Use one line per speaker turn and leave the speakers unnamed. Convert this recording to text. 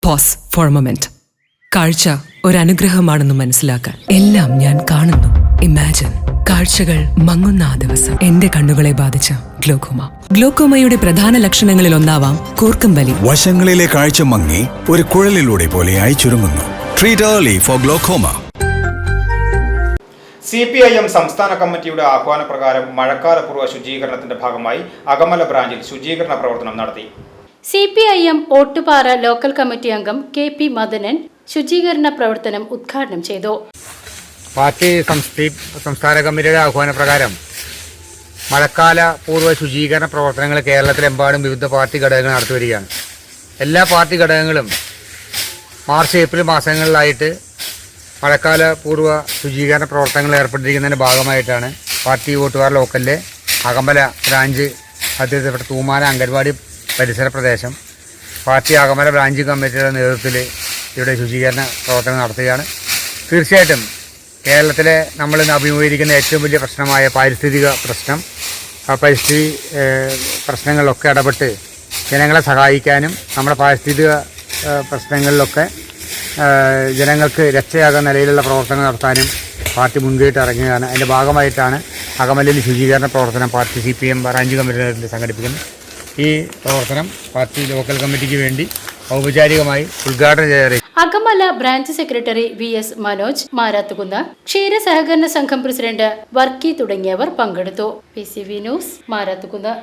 Pose four A moment. കാഴ്ച ഒരനുഗ്രഹമാണെന്ന് മനസ്സിലാക്കാൻ എല്ലാം ഞാൻ കാണുന്നു. ഇമാജിൻ, കാഴ്ചകൾ മങ്ങുന്ന ആ ദിവസം എന്റെ കണ്ണുകളെ ബാധിച്ച ഗ്ലോക്കോമ. ഗ്ലോക്കോമയുടെ പ്രധാന ലക്ഷണങ്ങളിൽ ഒന്നാവാം കൂർക്കം വലി.
വശങ്ങളിലെ കാഴ്ച മങ്ങി ഒരു കുഴലിലൂടെ പോലെയായി ചുരുങ്ങുന്നു. Treat early four glaucoma.
CPIM സംസ്ഥാന കമ്മിറ്റിയുടെ ആഹ്വാനപ്രകാരം മഴക്കാലപൂർവ്വ ശുചീകരണത്തിന്റെ ഭാഗമായി അകമല ബ്രാഞ്ചിൽ ശുചീകരണ പ്രവർത്തനം നടത്തി.
CPIM ഓട്ടുപാറ ലോക്കൽ കമ്മിറ്റി അംഗം KP മദനൻ ശുചീകരണ പ്രവർത്തനം ഉദ്ഘാടനം ചെയ്തു.
പാർട്ടി സംസ്ഥാന കമ്മിറ്റിയുടെ ആഹ്വാനപ്രകാരം മഴക്കാല പൂർവ്വ ശുചീകരണ പ്രവർത്തനങ്ങൾ കേരളത്തിലെമ്പാടും വിവിധ പാർട്ടി ഘടകങ്ങൾ നടത്തിവരികയാണ്. എല്ലാ പാർട്ടി ഘടകങ്ങളും മാർച്ച് ഏപ്രിൽ മാസങ്ങളിലായിട്ട് മഴക്കാല പൂർവ്വ ശുചീകരണ പ്രവർത്തനങ്ങൾ ഏർപ്പെട്ടിരിക്കുന്നതിൻ്റെ ഭാഗമായിട്ടാണ് പാർട്ടി ഓട്ടുപാറ ലോക്കലിലെ അകമല ബ്രാഞ്ച് അധ്യക്ഷപ്പെട്ട തൂമാന അംഗൻവാടി പരിസര പ്രദേശം പാർട്ടി അകമല ബ്രാഞ്ച് കമ്മിറ്റിയുടെ നേതൃത്വത്തിൽ ഇവിടെ ശുചീകരണ പ്രവർത്തനം നടത്തുകയാണ്. തീർച്ചയായിട്ടും കേരളത്തിലെ നമ്മൾ ഇന്ന് അഭിമുഖീകരിക്കുന്ന ഏറ്റവും വലിയ പ്രശ്നമായ പാരിസ്ഥിതിക പ്രശ്നം, ആ പരിസ്ഥിതി പ്രശ്നങ്ങളിലൊക്കെ ഇടപെട്ട് ജനങ്ങളെ സഹായിക്കാനും നമ്മുടെ പാരിസ്ഥിതിക പ്രശ്നങ്ങളിലൊക്കെ ജനങ്ങൾക്ക് രക്ഷയാകുന്ന നിലയിലുള്ള പ്രവർത്തനം നടത്താനും പാർട്ടി മുൻകൈയിട്ട് ഇറങ്ങുകയാണ്. അതിൻ്റെ ഭാഗമായിട്ടാണ് അകമലയിൽ ശുചീകരണ പ്രവർത്തനം പാർട്ടി CPIM ബ്രാഞ്ച് കമ്മിറ്റി സംഘടിപ്പിക്കുന്നത്. ഈ പ്രവർത്തനം പാർട്ടി ലോക്കൽ കമ്മിറ്റിക്ക് വേണ്ടി ഔപചാരികമായി ഉദ്ഘാടനം ചെയ്തു.
Akamala branch secretary VS Manoj Marathukunnu, ക്ഷീര സഹകരണ സംഘം പ്രസിഡന്റ് വർക്കി തുടങ്ങിയവർ പങ്കെടുത്തു. PCV news Marathukunnu.